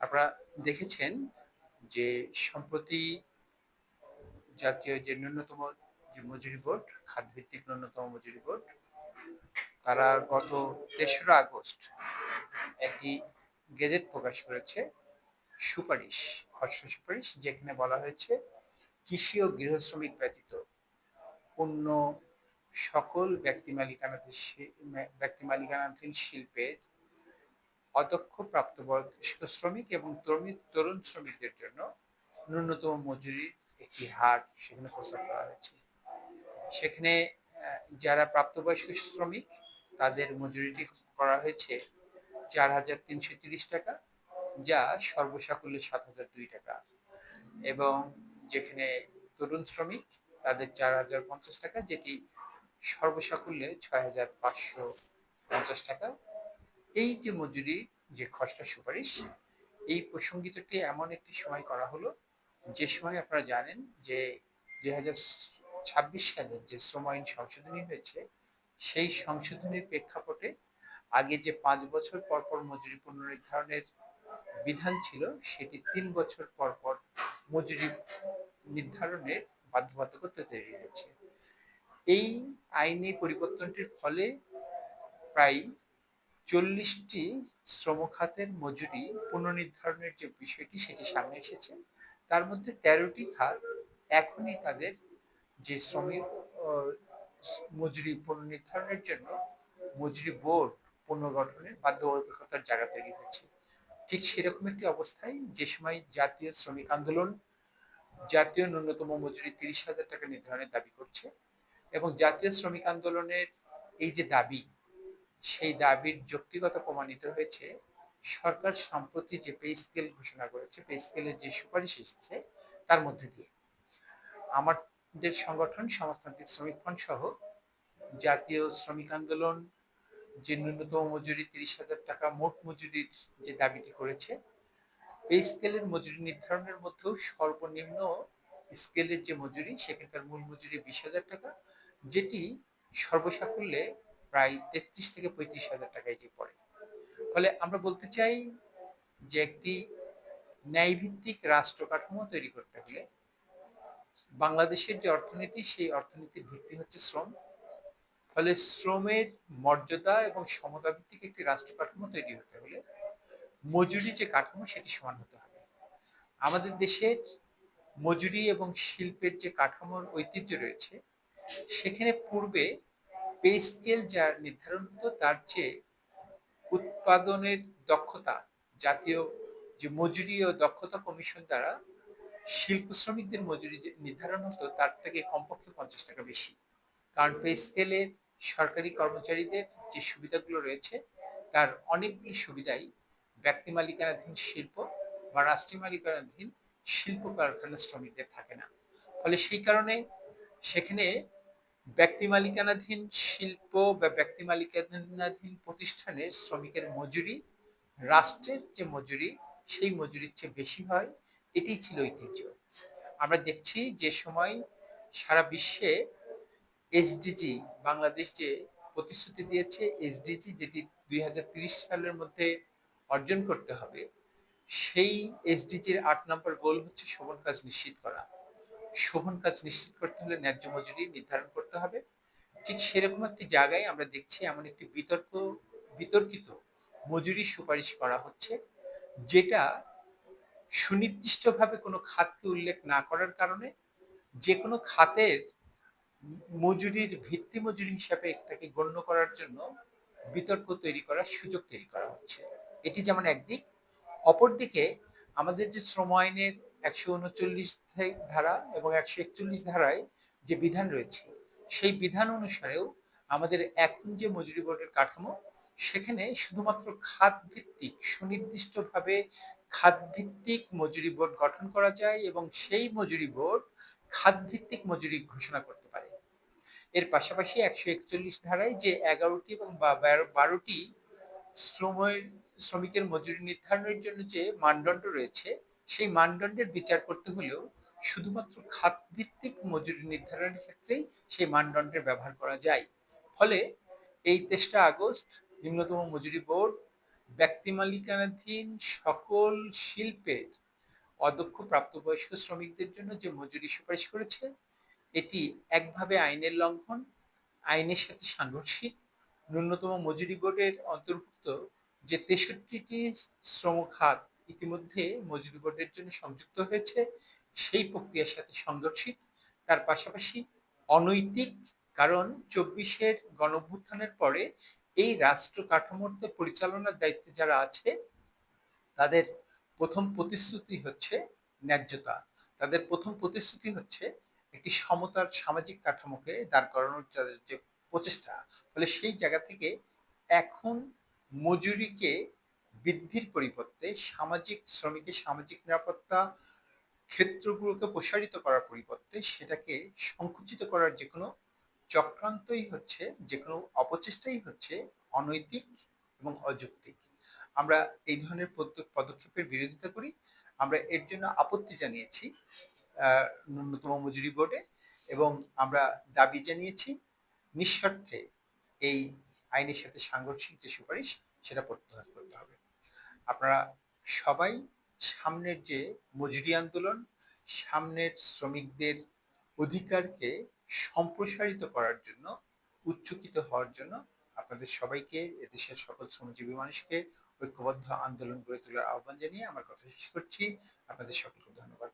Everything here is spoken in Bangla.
আপনারা দেখেছেন যে সম্প্রতি জাতীয় যে ন্যূনতম যে মজুরি বোর্ড, খাতভিত্তিক ন্যূনতম মজুরি বোর্ড, তারা গত ৩রা আগস্ট একটি গেজেট প্রকাশ করেছে, সুপারিশ, খসড়া সুপারিশ, যেখানে বলা হয়েছে কৃষি ও গৃহ শ্রমিক ব্যতীত অন্য সকল ব্যক্তি মালিকানাধীন শিল্পের অদক্ষ প্রাপ্তবয়স্ক শ্রমিক এবং তরুণ শ্রমিকদের জন্য ন্যূনতম মজুরির একটি হার সেখানে প্রস্তাব করা হয়েছে। সেখানে যারা প্রাপ্তবয়স্ক শ্রমিক তাদের মজুরিটি করা হয়েছে ৪,৩৩০ টাকা, যা সর্বসাকুল্যে ৭,০০২ টাকা, এবং যেখানে তরুণ শ্রমিক তাদের ৪,০৫০ টাকা, যেটি সর্বসাকুল্যে ৬,৫৫০ টাকা। এই যে মজুরি যে খসড়া সুপারিশ, এই প্রসঙ্গিতটি এমন একটি সময় করা হলো যে সময় আপনারা জানেন যে ২০২৬ সালের যে শ্রম আইন সংশোধনী হয়েছে, সেই সংশোধনীর প্রেক্ষাপটে আগে যে ৫ বছর পর পর মজুরি পুনর্নির্ধারণের বিধান ছিল, সেটি ৩ বছর পর পর মজুরি নির্ধারণের বাধ্যবাধকতা তৈরি হয়েছে। এই আইনি পরিবর্তনটির ফলে প্রায় ৪০টি শ্রম খাতের মজুরি পুনর্নির্ধারণের যে বিষয়টি সেটি সামনে এসেছে। তার মধ্যে ১৩টি খাত এখনই তাদের যে শ্রমিক মজুরি পুনর্নির্ধারণের জন্য মজুরি বোর্ড পুনর্গঠনের বাধ্যবাধকতার জায়গা তৈরি হয়েছে। ঠিক সেরকম একটি অবস্থায় যে সময় জাতীয় শ্রমিক আন্দোলন জাতীয় ন্যূনতম মজুরি ৩০,০০০ টাকা নির্ধারণের দাবি করছে, এবং জাতীয় শ্রমিক আন্দোলনের এই যে দাবি, সেই দাবির যৌক্তিকতা প্রমাণিত হয়েছে সরকার সম্প্রতি যে পে স্কেল ঘোষণা করেছে, পে স্কেলের যে সুপারিশ এসেছে তার মধ্যে দিয়ে। আমাদের সংগঠন সমাজতান্ত্রিক শ্রমিক ফ্রন্ট সহ জাতীয় শ্রমিক আন্দোলন যে ন্যূনতম মজুরি ৩০,০০০ টাকা মোট মজুরির যে দাবিটি করেছে, পে স্কেলের মজুরি নির্ধারণের মধ্যেও সর্বনিম্ন স্কেলের যে মজুরি, সেখানকার মূল মজুরি ২০,০০০ টাকা, যেটি সর্বসাকুল্যে প্রায় ৩৩ থেকে ৩৫,০০০ টাকায় যে পড়ে। ফলে আমরা বলতে চাই যে একটি ন্যায়ভিত্তিক রাষ্ট্র কাঠামো তৈরি করতে হলে বাংলাদেশের যে অর্থনীতি, সেই অর্থনীতির ভিত্তি হচ্ছে শ্রম। ফলে শ্রমের মর্যাদা এবং সমতা ভিত্তিক একটি রাষ্ট্র কাঠামো তৈরি হতে হলে মজুরি যে কাঠামো সেটি সমান হতে হবে। আমাদের দেশের মজুরি এবং শিল্পের যে কাঠামোর ঐতিহ্য রয়েছে, সেখানে পূর্বে পে স্কেল যা নির্ধারণ হতো, তার চেয়ে উৎপাদনের দক্ষতা, জাতীয় যে মজুরি ও দক্ষতা কমিশন দ্বারা শিল্প শ্রমিকদের মজুরি যে নির্ধারণ হতো, তার থেকে কমপক্ষে ৫০ টাকা বেশি। কারণ পে স্কেলে সরকারি কর্মচারীদের যে সুবিধাগুলো রয়েছে, তার অনেকগুলি সুবিধাই ব্যক্তি মালিকানাধীন শিল্প বা রাষ্ট্রীয় মালিকানাধীন শিল্প কারখানার শ্রমিকদের থাকে না। ফলে সেই কারণে সেখানে ব্যক্তি মালিকানাধীন শিল্প বা ব্যক্তি মালিকানাধীন প্রতিষ্ঠানের শ্রমিকের মজুরি রাষ্ট্রের যে মজুরি, সেই মজুরির চেয়ে বেশি হয়। এটাই ছিল ঐতিহ্য। আমরা দেখছি যে সময় সারা বিশ্বে এসডিজি, বাংলাদেশ যে প্রতিশ্রুতি দিয়েছে এসডিজি, যেটি ২০৩০ সালের মধ্যে অর্জন করতে হবে, সেই এসডিজির ৮ নম্বর গোল হচ্ছে শোভন কাজ নিশ্চিত করা। শোভন কাজ নিশ্চিত করতে হলে ন্যায্য মজুরি নির্ধারণ করতে হবে। ঠিক সেরকম একটি জায়গায় আমরা দেখছি এমন একটি বিতর্কিত মজুরি সুপারিশ করা হচ্ছে, যেটা সুনির্দিষ্টভাবে কোনো খাতকে উল্লেখ না করার কারণে যে কোনো খাতের মজুরির ভিত্তি মজুরি হিসাবে এটাকে গণ্য করার জন্য বিতর্ক তৈরি করার সুযোগ তৈরি করা হচ্ছে। এটি যেমন একদিক। অপরদিকে আমাদের যে শ্রম আইনের ১৩৯ ধারা এবং ১৪১ ধারায় যে বিধান রয়েছে, সেই বিধান অনুসারেও আমাদের এখন যে মজুরি বোর্ডের কাঠামো, সেখানে শুধুমাত্র খাত ভিত্তিক, সুনির্দিষ্টভাবে খাত ভিত্তিক মজুরি বোর্ড গঠন করা যায় এবং সেই মজুরি বোর্ড খাত ভিত্তিক মজুরি ঘোষণা করতে পারে। এর পাশাপাশি ১৪১ ধারায় যে ১১টি এবং ১২টি শ্রমিকের মজুরি নির্ধারণের জন্য যে মানদণ্ড রয়েছে, সেই মানদণ্ডের বিচার করতে হলেও শুধুমাত্র খাত ভিত্তিক মজুরি নির্ধারণের ক্ষেত্রেই সেই মানদণ্ডের ব্যবহার করা যায়। ফলে এই ২৩ আগস্ট নিম্নতম মজুরি বোর্ড ব্যক্তি মালিকানাধীন সকল শিল্পের অদক্ষ প্রাপ্তবয়স্ক শ্রমিকদের জন্য যে মজুরি সুপারিশ করেছে, এটি একভাবে আইনের লঙ্ঘন, আইনের সাথে সাংঘর্ষিক। ন্যূনতম মজুরি বোর্ডের অন্তর্ভুক্ত যে 63টি শ্রম খাত ইতিমধ্যে মজুরি বোর্ডের জন্য সংযুক্ত হয়েছে, সেই প্রক্রিয়ার সাথে সাংঘর্ষিক। তার পাশাপাশি অনৈতিক, কারণ 24-এর গণঅভ্যুত্থানের পরে এই রাষ্ট্র কাঠামোর পরিচালনার দায়িত্বে যারা আছে, তাদের প্রথম প্রতিশ্রুতি হচ্ছে ন্যায্যতা। তাদের প্রথম প্রতিশ্রুতি হচ্ছে একটি সমতার সামাজিক কাঠামোকে দাঁড় করানোর যে প্রচেষ্টা। ফলে সেই জায়গা থেকে এখন মজুরিকে বৃদ্ধির পরিবর্তে সামাজিক শ্রমিকের সামাজিক নিরাপত্তা ক্ষেত্রগুলোকে প্রসারিত করার পরিবর্তে সেটাকে সংকুচিত করার যে কোনো চক্রান্তই হচ্ছে, যে কোনো অপচেষ্টাই হচ্ছে অনৈতিক এবং অযৌক্তিক। আমরা এই ধরনের পদক্ষেপের বিরোধিতা করি। আমরা এর জন্য আপত্তি জানিয়েছি ন্যূনতম মজুরি বোর্ডে, এবং আমরা দাবি জানিয়েছি নিঃস্বার্থে এই আইনের সাথে সাংঘর্ষিক যে সুপারিশ, সেটা প্রত্যাহার করতে হবে। আপনারা সবাই সামনের যে মজুরি আন্দোলন, সামনের শ্রমিকদের অধিকারকে সম্প্রসারিত করার জন্য, উচ্চকিত হওয়ার জন্য আপনাদের সবাইকে, এদেশের সকল শ্রমজীবী মানুষকে ঐক্যবদ্ধ আন্দোলন গড়ে তোলার আহ্বান জানিয়ে আমার কথা শেষ করছি। আপনাদের সকলকে ধন্যবাদ।